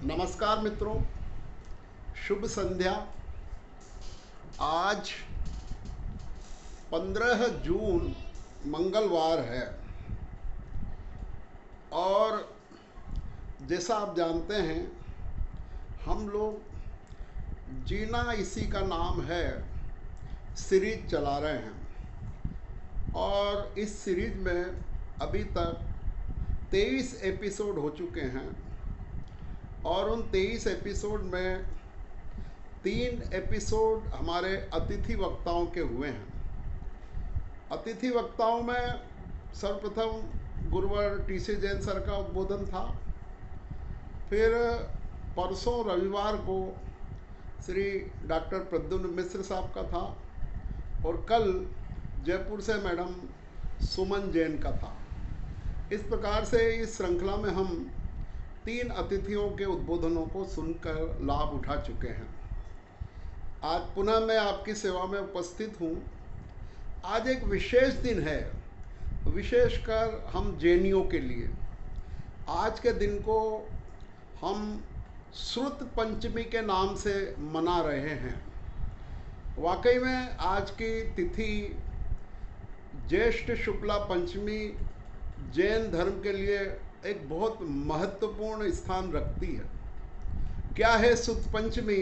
नमस्कार मित्रों, शुभ संध्या। आज 15 जून मंगलवार है और जैसा आप जानते हैं, हम लोग जीना इसी का नाम है सीरीज चला रहे हैं और इस सीरीज में अभी तक 23 एपिसोड हो चुके हैं और उन 23 एपिसोड में 3 एपिसोड हमारे अतिथि वक्ताओं के हुए हैं। अतिथि वक्ताओं में सर्वप्रथम गुरुवर टी.सी. जैन सर का उद्बोधन था, फिर परसों रविवार को श्री डॉक्टर प्रद्युम्न मिश्र साहब का था और कल जयपुर से मैडम सुमन जैन का था। इस प्रकार से इस श्रृंखला में हम 3 अतिथियों के उद्बोधनों को सुनकर लाभ उठा चुके हैं। आज पुनः मैं आपकी सेवा में उपस्थित हूँ। आज एक विशेष दिन है, विशेषकर हम जैनियों के लिए। आज के दिन को हम श्रुत पंचमी के नाम से मना रहे हैं। वाकई में आज की तिथि ज्येष्ठ शुक्ला पंचमी जैन धर्म के लिए एक बहुत महत्वपूर्ण स्थान रखती है। क्या है शुक्ल पंचमी,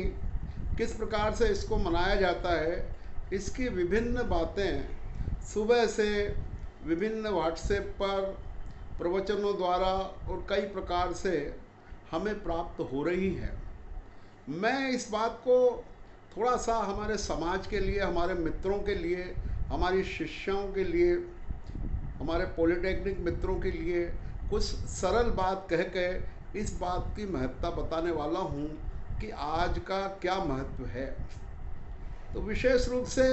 किस प्रकार से इसको मनाया जाता है, इसकी विभिन्न बातें सुबह से विभिन्न व्हाट्सएप पर प्रवचनों द्वारा और कई प्रकार से हमें प्राप्त हो रही है। मैं इस बात को थोड़ा सा हमारे समाज के लिए, हमारे मित्रों के लिए, हमारी शिष्यों के लिए, हमारे पॉलिटेक्निक मित्रों के लिए कुछ सरल बात कह के इस बात की महत्ता बताने वाला हूँ कि आज का क्या महत्व है। तो विशेष रूप से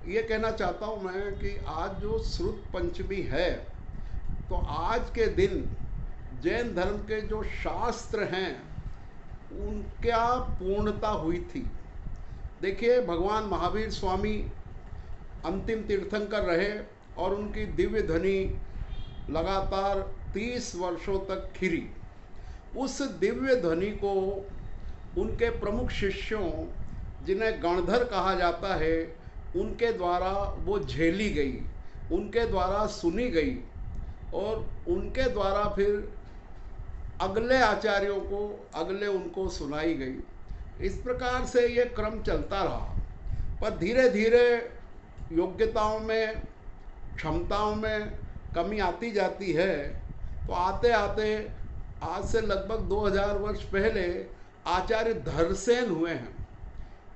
ये कहना चाहता हूँ मैं कि आज जो श्रुत पंचमी है, तो आज के दिन जैन धर्म के जो शास्त्र हैं उनका पूर्णता हुई थी। देखिए, भगवान महावीर स्वामी अंतिम तीर्थंकर रहे और उनकी दिव्य ध्वनि लगातार 30 वर्षों तक खिरी। उस दिव्य ध्वनि को उनके प्रमुख शिष्यों, जिन्हें गणधर कहा जाता है, उनके द्वारा वो झेली गई, उनके द्वारा सुनी गई और उनके द्वारा फिर अगले आचार्यों को, अगले उनको सुनाई गई। इस प्रकार से ये क्रम चलता रहा। पर धीरे धीरे योग्यताओं में, क्षमताओं में कमी आती जाती है। तो आते आते आज से लगभग 2000 वर्ष पहले आचार्य धरसेन हुए हैं।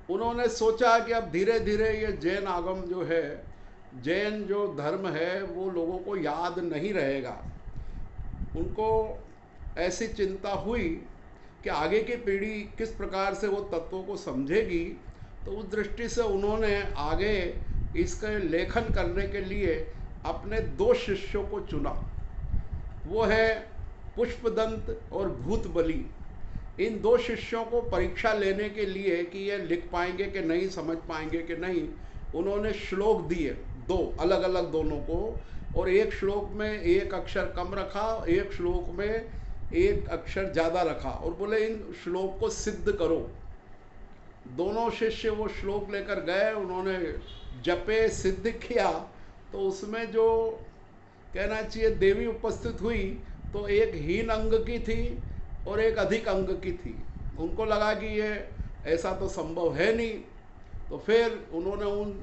उन्होंने सोचा कि अब धीरे धीरे ये जैन आगम जो है, जैन जो धर्म है, वो लोगों को याद नहीं रहेगा। उनको ऐसी चिंता हुई कि आगे की पीढ़ी किस प्रकार से वो तत्वों को समझेगी। तो उस दृष्टि से उन्होंने आगे इसके लेखन करने के लिए अपने 2 शिष्यों को चुना। वो है पुष्पदंत और भूतबली। इन 2 शिष्यों को परीक्षा लेने के लिए कि ये लिख पाएंगे कि नहीं, समझ पाएंगे कि नहीं, उन्होंने श्लोक दिए 2 अलग अलग दोनों को, और एक श्लोक में एक अक्षर कम रखा, एक श्लोक में एक अक्षर ज़्यादा रखा और बोले इन श्लोक को सिद्ध करो। दोनों शिष्य वो श्लोक लेकर गए, उन्होंने जपे, सिद्ध किया। तो उसमें जो कहना चाहिए देवी उपस्थित हुई, तो एक हीन अंग की थी और एक अधिक अंग की थी। उनको लगा कि ये ऐसा तो संभव है नहीं। तो फिर उन्होंने उन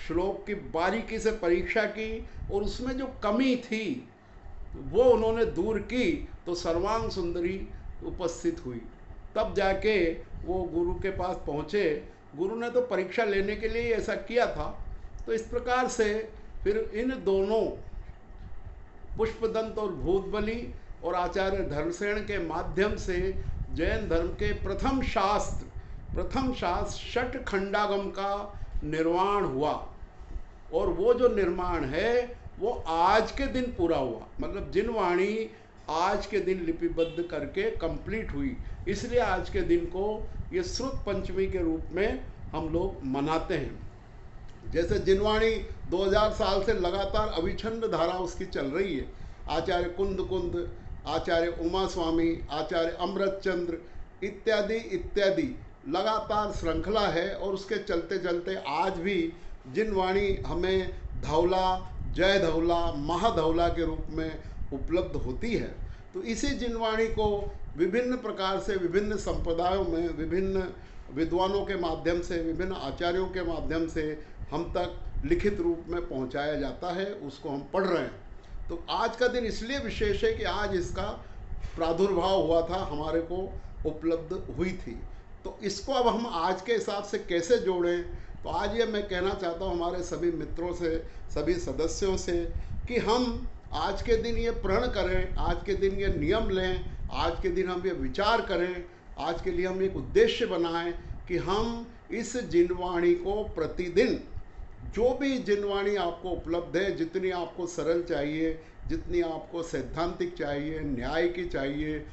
श्लोक की बारीकी से परीक्षा की और उसमें जो कमी थी वो उन्होंने दूर की, तो सर्वांग सुंदरी उपस्थित हुई। तब जाके वो गुरु के पास पहुँचे। गुरु ने तो परीक्षा लेने के लिए ऐसा किया था। तो इस प्रकार से फिर इन दोनों पुष्पदंत और भूतबली और आचार्य धर्मसेन के माध्यम से जैन धर्म के प्रथम शास्त्र षट खंडागम का निर्माण हुआ। और वो जो निर्माण है वो आज के दिन पूरा हुआ। मतलब जिनवाणी आज के दिन लिपिबद्ध करके कंप्लीट हुई। इसलिए आज के दिन को ये श्रुत पंचमी के रूप में हम लोग मनाते हैं। जैसे जिनवाणी 2000 साल से लगातार अविच्छिन्न धारा उसकी चल रही है। आचार्य कुंद आचार्य उमा स्वामी, आचार्य अमृत चंद्र इत्यादि इत्यादि लगातार श्रृंखला है। और उसके चलते चलते आज भी जिनवाणी हमें धौला, जय धौला, महाधौला के रूप में उपलब्ध होती है। तो इसी जिनवाणी को विभिन्न प्रकार से विभिन्न संप्रदायों में विभिन्न विद्वानों के माध्यम से, विभिन्न आचार्यों के माध्यम से हम तक लिखित रूप में पहुंचाया जाता है, उसको हम पढ़ रहे हैं। तो आज का दिन इसलिए विशेष है कि आज इसका प्रादुर्भाव हुआ था, हमारे को उपलब्ध हुई थी। तो इसको अब हम आज के हिसाब से कैसे जोड़ें, तो आज ये मैं कहना चाहता हूँ हमारे सभी मित्रों से, सभी सदस्यों से, कि हम आज के दिन ये प्रण करें, आज के दिन ये नियम लें, आज के दिन हम ये विचार करें, आज के लिए हम एक उद्देश्य बनाएं कि हम इस जिनवाणी को प्रतिदिन, जो भी जिनवाणी आपको उपलब्ध है, जितनी आपको सरल चाहिए, जितनी आपको सैद्धांतिक चाहिए, न्याय की चाहिए,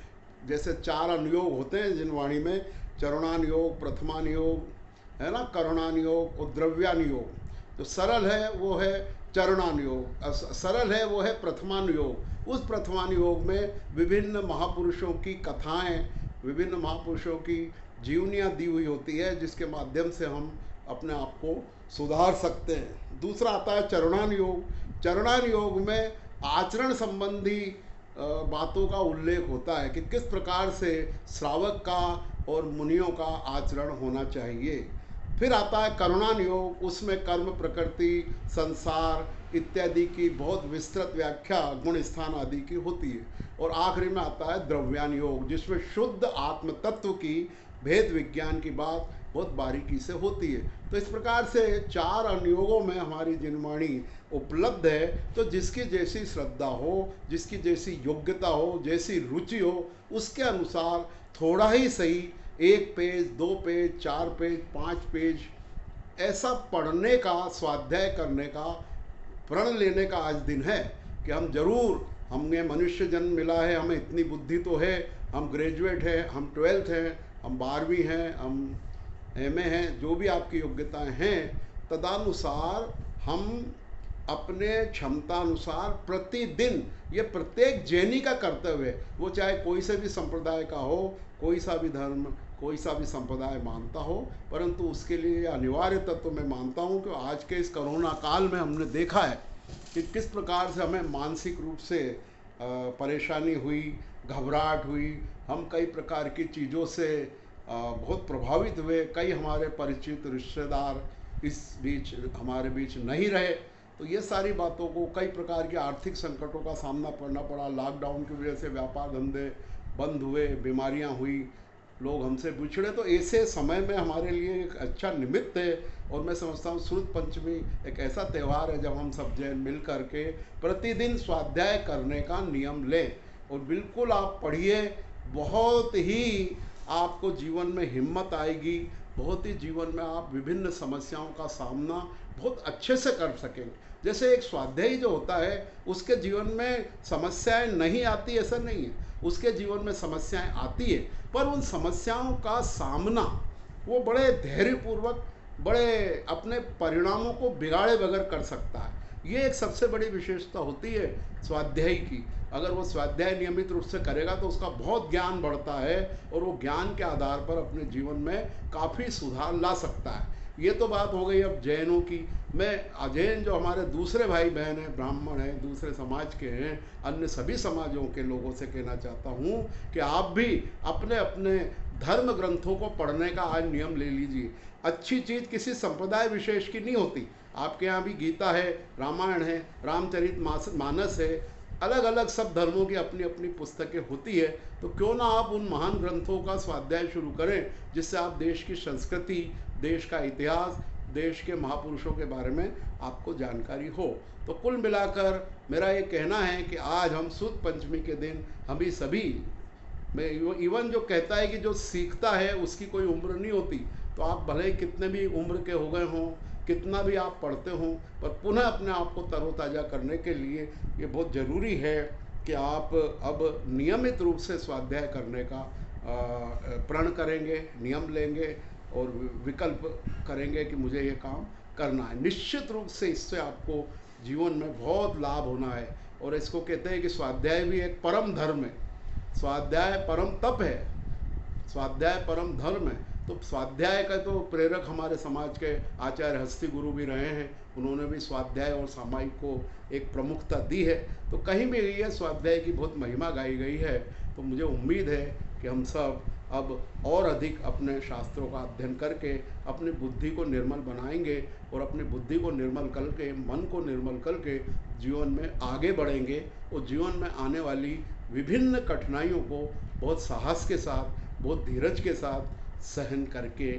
जैसे 4 अनुयोग होते हैं जिनवाणी में, चरणानुयोग, प्रथमानुयोग, है ना, करुणानुयोग और द्रव्यानुयोग। जो सरल है वो है चरणानुयोग, सरल है वो है प्रथमानुयोग। उस प्रथमानुयोग में विभिन्न महापुरुषों की कथाएं, विभिन्न महापुरुषों की जीवनियाँ दी हुई होती है, जिसके माध्यम से हम अपने आप को सुधार सकते हैं। दूसरा आता है चरणानुयोग। चरणानुयोग में आचरण संबंधी बातों का उल्लेख होता है कि किस प्रकार से श्रावक का और मुनियों का आचरण होना चाहिए। फिर आता है करुणानुयोग, उसमें कर्म, प्रकृति, संसार इत्यादि की बहुत विस्तृत व्याख्या गुण स्थान आदि की होती है। और आखिरी में आता है द्रव्यानुयोग, जिसमें शुद्ध आत्म तत्व की भेद विज्ञान की बात बहुत बारीकी से होती है। तो इस प्रकार से 4 अनुयोगों में हमारी जिनवाणी उपलब्ध है। तो जिसकी जैसी श्रद्धा हो, जिसकी जैसी योग्यता हो, जैसी रुचि हो, उसके अनुसार थोड़ा ही सही 1 पेज, 2 पेज, 4 पेज, 5 पेज ऐसा पढ़ने का, स्वाध्याय करने का, प्रण लेने का आज दिन है कि हम जरूर, हमें मनुष्य जन्म मिला है, हमें इतनी बुद्धि तो है, हम ग्रेजुएट हैं, हम 12th हैं, हम 12वीं हैं, हम MA हैं, जो भी आपकी योग्यताएं हैं, तदनुसार हम अपने क्षमतानुसार प्रतिदिन, ये प्रत्येक जैनी का कर्तव्य है, वो चाहे कोई से भी संप्रदाय का हो, कोई सा भी धर्म, कोई सा भी संप्रदाय मानता हो, परंतु उसके लिए अनिवार्य तत्व मैं मानता हूँ कि आज के इस कोरोना काल में हमने देखा है कि किस प्रकार से हमें मानसिक रूप से परेशानी हुई, घबराहट हुई, हम कई प्रकार की चीज़ों से बहुत प्रभावित हुए। कई हमारे परिचित रिश्तेदार इस बीच हमारे बीच नहीं रहे। तो ये सारी बातों को, कई प्रकार के आर्थिक संकटों का सामना करना पड़ा, लॉकडाउन की वजह से व्यापार धंधे बंद हुए, बीमारियां हुई, लोग हमसे बिछड़े। तो ऐसे समय में हमारे लिए एक अच्छा निमित्त है। और मैं समझता हूँ श्रुत पंचमी एक ऐसा त्यौहार है जब हम सब जैन मिल करके प्रतिदिन स्वाध्याय करने का नियम लें। और बिल्कुल आप पढ़िए, बहुत ही आपको जीवन में हिम्मत आएगी, बहुत ही जीवन में आप विभिन्न समस्याओं का सामना बहुत अच्छे से कर सकेंगे। जैसे एक स्वाध्यायी जो होता है, उसके जीवन में समस्याएं नहीं आती, ऐसा नहीं है, उसके जीवन में समस्याएं आती है, पर उन समस्याओं का सामना वो बड़े धैर्यपूर्वक, बड़े अपने परिणामों को बिगाड़े बगैर कर सकता है। ये एक सबसे बड़ी विशेषता होती है स्वाध्याय की। अगर वो स्वाध्याय नियमित रूप से करेगा तो उसका बहुत ज्ञान बढ़ता है और वो ज्ञान के आधार पर अपने जीवन में काफ़ी सुधार ला सकता है। ये तो बात हो गई अब जैनों की। मैं अजैन जो हमारे दूसरे भाई बहन हैं, ब्राह्मण हैं, दूसरे समाज के हैं, अन्य सभी समाजों के लोगों से कहना चाहता हूँ कि आप भी अपने अपने धर्म ग्रंथों को पढ़ने का आज नियम ले लीजिए। अच्छी चीज़ किसी संप्रदाय विशेष की नहीं होती। आपके यहाँ भी गीता है, रामायण है, रामचरित मानस है, अलग अलग सब धर्मों की अपनी अपनी पुस्तकें होती है। तो क्यों ना आप उन महान ग्रंथों का स्वाध्याय शुरू करें, जिससे आप देश की संस्कृति, देश का इतिहास, देश के महापुरुषों के बारे में आपको जानकारी हो। तो कुल मिलाकर मेरा ये कहना है कि आज हम सुद पंचमी के दिन हम ही सभी, मैं इवन जो कहता है कि जो सीखता है उसकी कोई उम्र नहीं होती, तो आप भले ही कितने भी उम्र के हो गए हों, कितना भी आप पढ़ते हों, पर पुनः अपने आप को तरोताज़ा करने के लिए ये बहुत ज़रूरी है कि आप अब नियमित रूप से स्वाध्याय करने का प्रण करेंगे, नियम लेंगे और विकल्प करेंगे कि मुझे ये काम करना है। निश्चित रूप से इससे आपको जीवन में बहुत लाभ होना है। और इसको कहते हैं कि स्वाध्याय भी एक परम धर्म है। स्वाध्याय परम तप है, स्वाध्याय परम धर्म है। तो स्वाध्याय का तो प्रेरक हमारे समाज के आचार्य हस्ती गुरु भी रहे हैं, उन्होंने भी स्वाध्याय और सामायिक को एक प्रमुखता दी है। तो कहीं भी ये स्वाध्याय की बहुत महिमा गाई गई है। तो मुझे उम्मीद है कि हम सब अब और अधिक अपने शास्त्रों का अध्ययन करके अपनी बुद्धि को निर्मल बनाएंगे और अपनी बुद्धि को निर्मल करके, मन को निर्मल करके जीवन में आगे बढ़ेंगे और जीवन में आने वाली विभिन्न कठिनाइयों को बहुत साहस के साथ, बहुत धीरज के साथ सहन करके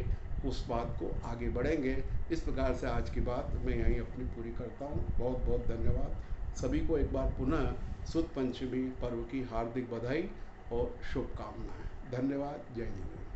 उस बात को आगे बढ़ेंगे। इस प्रकार से आज की बात मैं यहीं अपनी पूरी करता हूँ। बहुत बहुत धन्यवाद सभी को। एक बार पुनः सुद पंचमी पर्व की हार्दिक बधाई और शुभकामनाएं। धन्यवाद। जय हिंद।